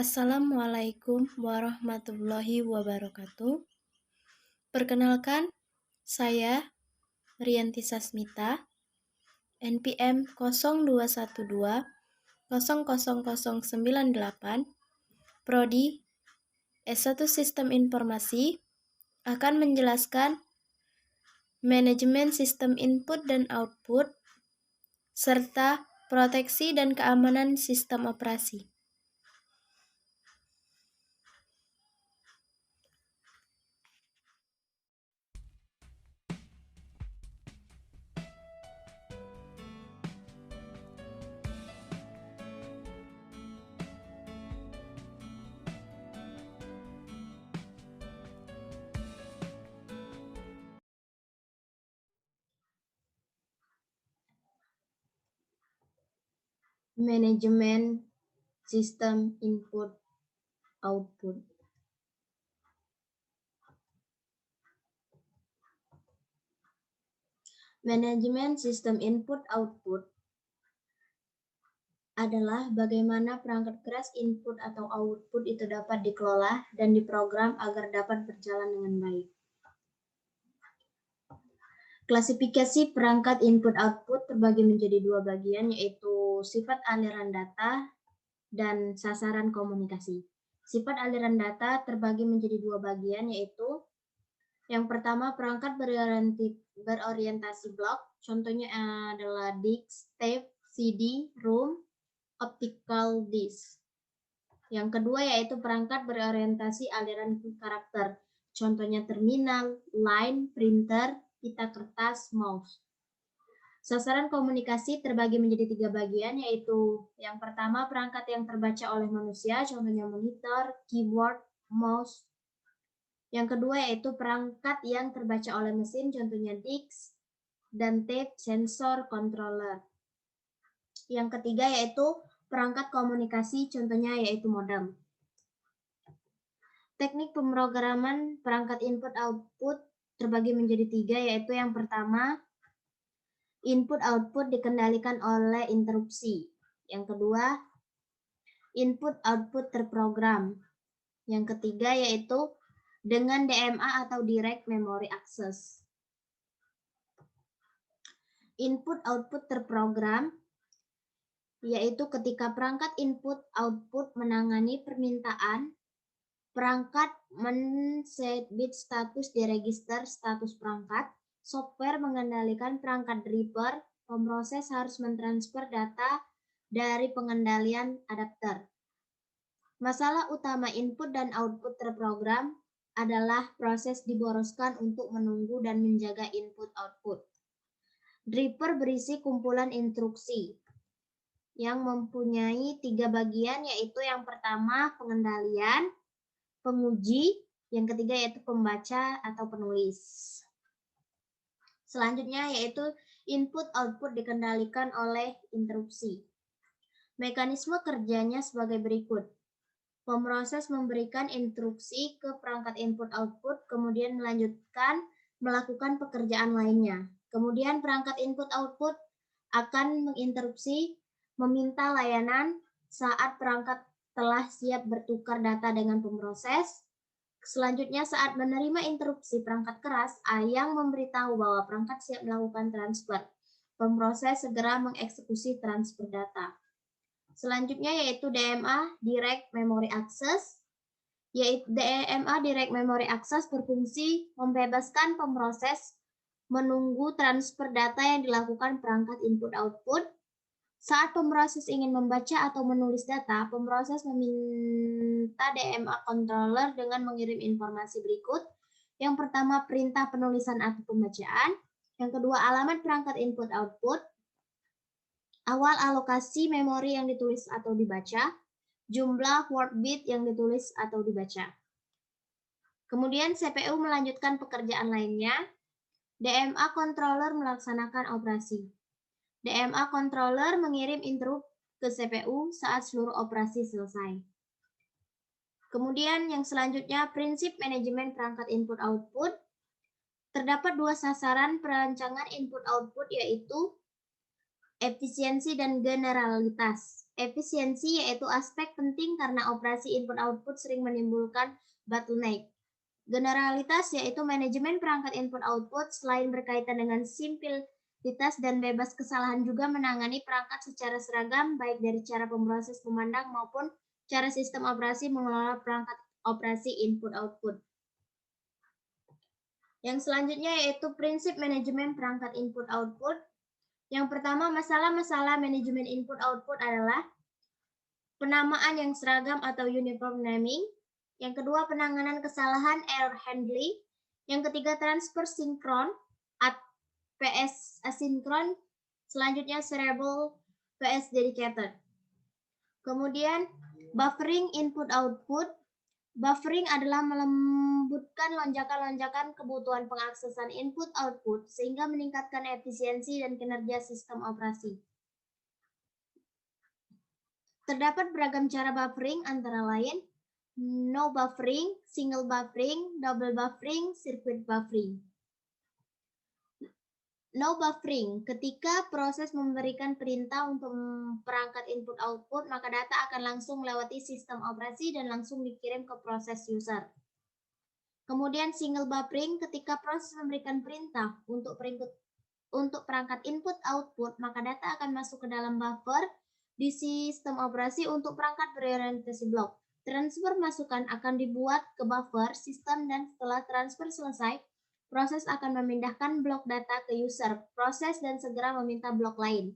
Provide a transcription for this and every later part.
Assalamualaikum warahmatullahi wabarakatuh. Perkenalkan, saya Rianti Sasmita, NPM 0212000098, Prodi S1 Sistem Informasi, akan menjelaskan manajemen sistem input dan output, serta proteksi dan keamanan sistem operasi. Manajemen sistem input output. Manajemen sistem input output adalah bagaimana perangkat keras input atau output itu dapat dikelola dan diprogram agar dapat berjalan dengan baik. Klasifikasi perangkat input-output terbagi menjadi dua bagian, yaitu sifat aliran data dan sasaran komunikasi. Sifat aliran data terbagi menjadi dua bagian, yaitu yang pertama perangkat berorientasi blok, contohnya adalah disk, tape, CD, ROM, optical disk. Yang kedua yaitu perangkat berorientasi aliran karakter, contohnya terminal, line, printer, pita kertas, mouse. Sasaran komunikasi terbagi menjadi tiga bagian, yaitu yang pertama perangkat yang terbaca oleh manusia, contohnya monitor, keyboard, mouse. Yang kedua yaitu perangkat yang terbaca oleh mesin, contohnya disk dan tape, sensor, controller. Yang ketiga yaitu perangkat komunikasi, contohnya yaitu modem. Teknik pemrograman perangkat input-output terbagi menjadi tiga, yaitu yang pertama, input-output dikendalikan oleh interupsi. Yang kedua, input-output terprogram. Yang ketiga yaitu dengan DMA atau Direct Memory Access. Input-output terprogram yaitu ketika perangkat input-output menangani permintaan, perangkat men-set bit status di register status perangkat, software mengendalikan perangkat driver, pemroses harus mentransfer data dari pengendalian adapter. Masalah utama input dan output terprogram adalah proses diboroskan untuk menunggu dan menjaga input-output. Driver berisi kumpulan instruksi yang mempunyai tiga bagian, yaitu yang pertama pengendalian, penguji, yang ketiga yaitu pembaca atau penulis. Selanjutnya yaitu input-output dikendalikan oleh interupsi. Mekanisme kerjanya sebagai berikut. Pemroses memberikan instruksi ke perangkat input-output, kemudian melakukan pekerjaan lainnya. Kemudian perangkat input-output akan menginterupsi, meminta layanan saat perangkat telah siap bertukar data dengan pemroses. Selanjutnya saat menerima interupsi perangkat keras yang memberitahu bahwa perangkat siap melakukan transfer. Pemroses segera mengeksekusi transfer data. Selanjutnya yaitu DMA Direct Memory Access. Yaitu DMA Direct Memory Access berfungsi membebaskan pemroses menunggu transfer data yang dilakukan perangkat input-output. Saat pemroses ingin membaca atau menulis data, pemroses meminta DMA controller dengan mengirim informasi berikut. Yang pertama, perintah penulisan atau pembacaan. Yang kedua, alamat perangkat input-output. Awal alokasi memori yang ditulis atau dibaca. Jumlah word bit yang ditulis atau dibaca. Kemudian CPU melanjutkan pekerjaan lainnya. DMA controller melaksanakan operasi. DMA controller mengirim interrupt ke CPU saat seluruh operasi selesai. Kemudian yang selanjutnya prinsip manajemen perangkat input-output. Terdapat dua sasaran perancangan input-output, yaitu efisiensi dan generalitas. Efisiensi yaitu aspek penting karena operasi input-output sering menimbulkan bottleneck. Generalitas yaitu manajemen perangkat input-output selain berkaitan dengan simplicitas dan bebas kesalahan juga menangani perangkat secara seragam baik dari cara pemroses memandang maupun cara sistem operasi mengelola perangkat operasi input-output. Yang selanjutnya yaitu prinsip manajemen perangkat input-output. Yang pertama, masalah-masalah manajemen input-output adalah penamaan yang seragam atau uniform naming. Yang kedua, penanganan kesalahan error handling. Yang ketiga, transfer sinkron PS asinkron. Selanjutnya, serial PS dedicated. Kemudian, buffering input-output. Buffering adalah melembutkan lonjakan-lonjakan kebutuhan pengaksesan input-output sehingga meningkatkan efisiensi dan kinerja sistem operasi. Terdapat beragam cara buffering antara lain no buffering, single buffering, double buffering, circuit buffering. No buffering, ketika proses memberikan perintah untuk perangkat input-output, maka data akan langsung melewati sistem operasi dan langsung dikirim ke proses user. Kemudian single buffering, ketika proses memberikan perintah untuk perangkat input-output, maka data akan masuk ke dalam buffer di sistem operasi untuk perangkat berorientasi blok. Transfer masukan akan dibuat ke buffer sistem dan setelah transfer selesai, proses akan memindahkan blok data ke user, proses dan segera meminta blok lain.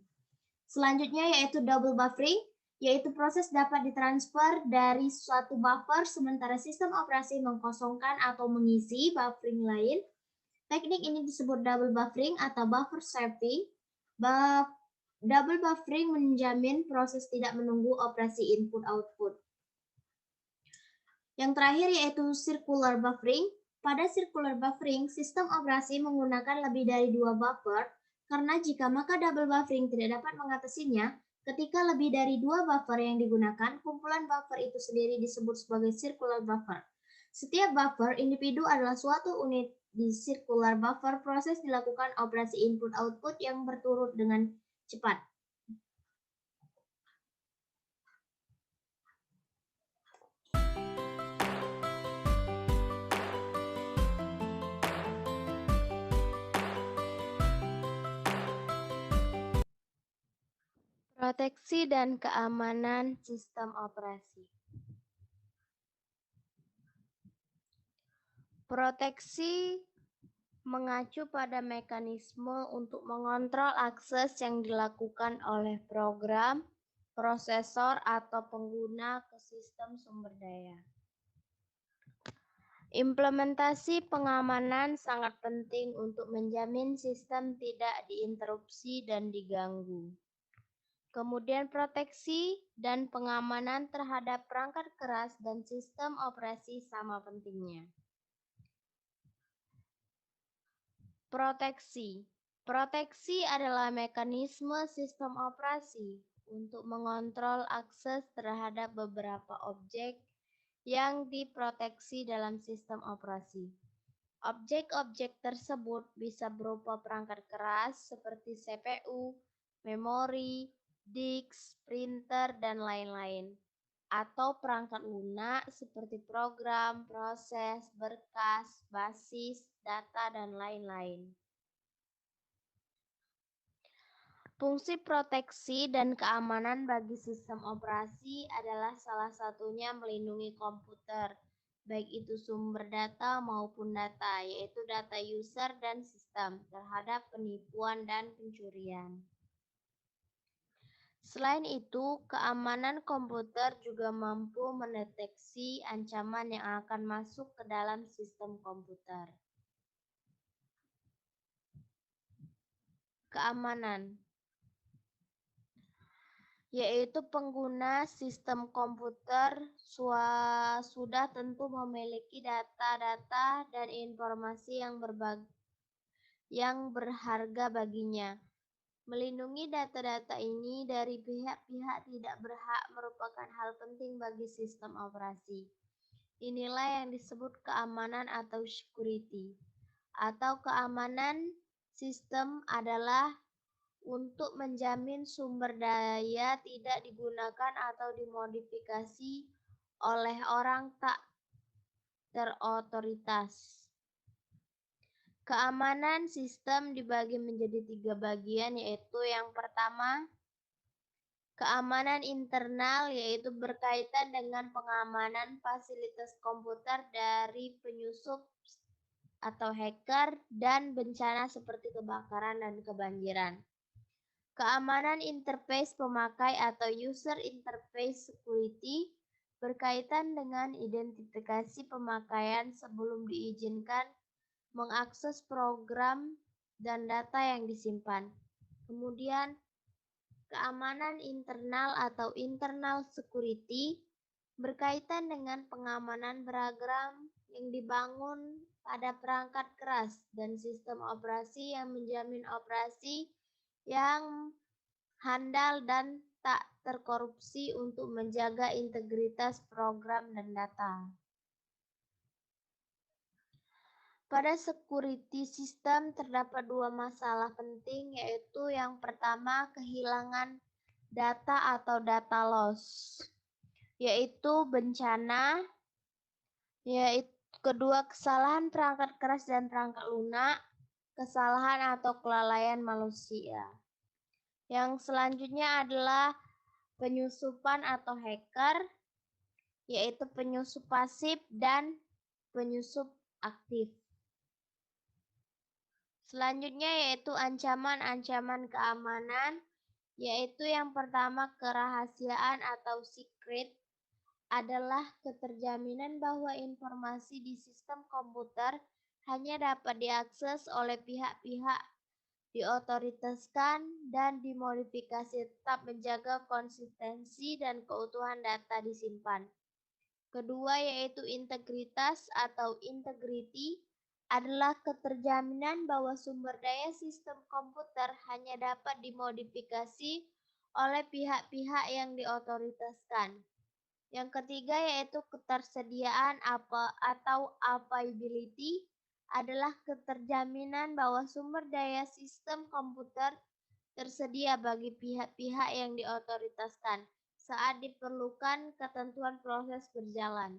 Selanjutnya yaitu double buffering, yaitu proses dapat ditransfer dari suatu buffer sementara sistem operasi mengkosongkan atau mengisi buffering lain. Teknik ini disebut double buffering atau buffer swapping. Double buffering menjamin proses tidak menunggu operasi input-output. Yang terakhir yaitu circular buffering. Pada circular buffering, sistem operasi menggunakan lebih dari 2 buffer, karena jika maka double buffering tidak dapat mengatasinya, ketika lebih dari 2 buffer yang digunakan, kumpulan buffer itu sendiri disebut sebagai circular buffer. Setiap buffer individu adalah suatu unit di circular buffer, proses dilakukan operasi input-output yang berturut dengan cepat. Proteksi dan keamanan sistem operasi. Proteksi mengacu pada mekanisme untuk mengontrol akses yang dilakukan oleh program, prosesor, atau pengguna ke sistem sumber daya. Implementasi pengamanan sangat penting untuk menjamin sistem tidak diinterupsi dan diganggu. Kemudian proteksi dan pengamanan terhadap perangkat keras dan sistem operasi sama pentingnya. Proteksi. Proteksi adalah mekanisme sistem operasi untuk mengontrol akses terhadap beberapa objek yang diproteksi dalam sistem operasi. Objek-objek tersebut bisa berupa perangkat keras seperti CPU, memori, disk, printer, dan lain-lain, atau perangkat lunak seperti program, proses, berkas, basis, data, dan lain-lain. Fungsi proteksi dan keamanan bagi sistem operasi adalah salah satunya melindungi komputer, baik itu sumber data maupun data, yaitu data user dan sistem, terhadap penipuan dan pencurian. Selain itu, keamanan komputer juga mampu mendeteksi ancaman yang akan masuk ke dalam sistem komputer. Keamanan, yaitu pengguna sistem komputer sudah tentu memiliki data-data dan informasi yang berharga baginya. Melindungi data-data ini dari pihak-pihak tidak berhak merupakan hal penting bagi sistem operasi. Inilah yang disebut keamanan atau security. Atau keamanan sistem adalah untuk menjamin sumber daya tidak digunakan atau dimodifikasi oleh orang tak terotoritas. Keamanan sistem dibagi menjadi 3 bagian, yaitu yang pertama, keamanan internal, yaitu berkaitan dengan pengamanan fasilitas komputer dari penyusup atau hacker dan bencana seperti kebakaran dan kebanjiran. Keamanan interface pemakai atau user interface security berkaitan dengan identifikasi pemakaian sebelum diizinkan mengakses program dan data yang disimpan. Kemudian, keamanan internal atau internal security berkaitan dengan pengamanan beragam yang dibangun pada perangkat keras dan sistem operasi yang menjamin operasi yang handal dan tak terkorupsi untuk menjaga integritas program dan data. Pada security system terdapat 2 masalah penting, yaitu yang pertama kehilangan data atau data loss, yaitu bencana, yaitu kedua kesalahan perangkat keras dan perangkat lunak, kesalahan atau kelalaian manusia. Yang selanjutnya adalah penyusupan atau hacker, yaitu penyusup pasif dan penyusup aktif. Selanjutnya yaitu ancaman-ancaman keamanan, yaitu yang pertama kerahasiaan atau secret adalah keterjaminan bahwa informasi di sistem komputer hanya dapat diakses oleh pihak-pihak diotoritaskan dan dimodifikasi tetap menjaga konsistensi dan keutuhan data disimpan. Kedua yaitu integritas atau integrity adalah keterjaminan bahwa sumber daya sistem komputer hanya dapat dimodifikasi oleh pihak-pihak yang diotoritaskan. Yang ketiga yaitu ketersediaan atau availability adalah keterjaminan bahwa sumber daya sistem komputer tersedia bagi pihak-pihak yang diotoritaskan saat diperlukan ketentuan proses berjalan.